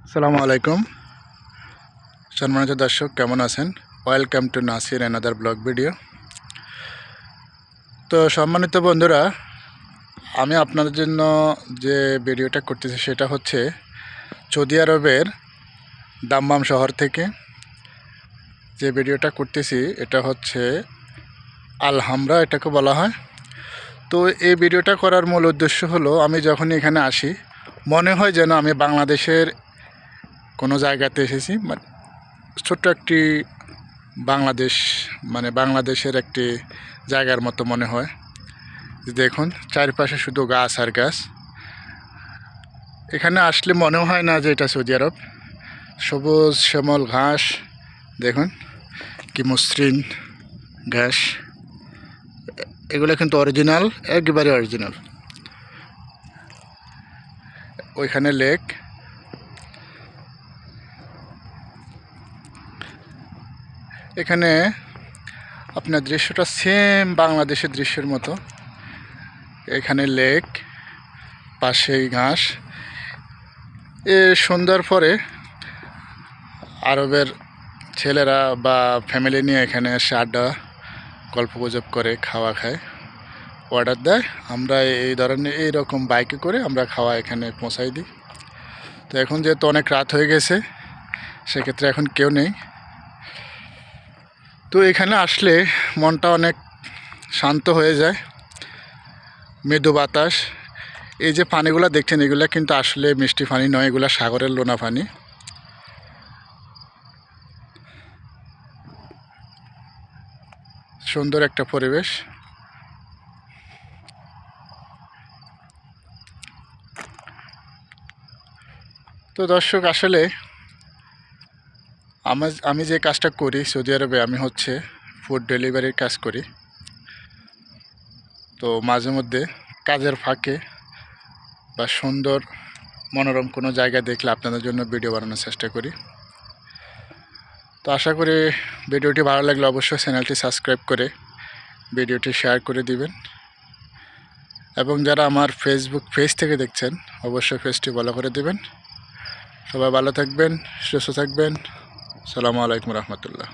আসসালামু আলাইকুম সম্মানিত দর্শক, কেমন আছেন? Welcome to Nasir another blog video. তো সম্মানিত বন্ধুরা, আমি আপনাদের জন্য যে ভিডিওটা করতেছি সেটা হচ্ছে সৌদি আরবের দাম্মাম শহর থেকে যে ভিডিওটা করতেছি এটা হচ্ছে আল হামরা এটাকে বলা হয়। তো এই ভিডিওটা করার মূল উদ্দেশ্য হলো, আমি যখনই এখানে আসি মনে হয় যেন আমি বাংলাদেশের কোনো জায়গাতে এসেছি। ছোট্ট একটি বাংলাদেশ, বাংলাদেশের একটি জায়গার মতো মনে হয়। দেখুন চারপাশে শুধু গাছ আর গাছ। এখানে আসলে মনে হয় না যে এটা সৌদি আরব। সবুজ শ্যামল ঘাস, দেখুন কি মসৃণ ঘাস। এগুলো কিন্তু অরিজিনাল, একেবারে অরিজিনাল। ওইখানে লেক, এখানে আপনার দৃশ্যটা সেম বাংলাদেশের দৃশ্যের মতো। এখানে লেক, পাশেই ঘাস। এ সন্ধ্যার পরে আরবের ছেলেরা বা ফ্যামিলি নিয়ে এখানে এসে আড্ডা গল্প গুজব করে, খাওয়া খায়, অর্ডার দেয়। আমরা এই ধরনের এইরকম বাইকে করে আমরা খাওয়া এখানে পৌঁছাই দিই। তো এখন যেহেতু অনেক রাত হয়ে গেছে, সেক্ষেত্রে এখন কেউ নেই। তো এখানে আসলে মনটা অনেক শান্ত হয়ে যায়, মৃদু বাতাস। এই যে পানিগুলো দেখছেন, এগুলো কিন্তু আসলে মিষ্টি পানি নয়, এগুলো সাগরের লোনা পানি। সুন্দর একটা পরিবেশ। তো দর্শক, আসলে আমি যে কাজটা করি সৌদি আরবে, আমি হচ্ছে ফুড ডেলিভারির কাজ করি। তো মাঝে মধ্যে কাজের ফাঁকে বা সুন্দর মনোরম কোনো জায়গা দেখলে আপনাদের জন্য ভিডিও বানানোর চেষ্টা করি। তো আশা করি ভিডিওটি ভালো লাগলে অবশ্যই চ্যানেলটি সাবস্ক্রাইব করে ভিডিওটি শেয়ার করে দিবেন। এবং যারা আমার ফেসবুক পেজ থেকে দেখছেন, অবশ্যই পেজটি ফলো করে দেবেন। সবাই ভালো থাকবেন, সুস্থ থাকবেন। আসসালামু আলাইকুম রহমতুল্লাহ।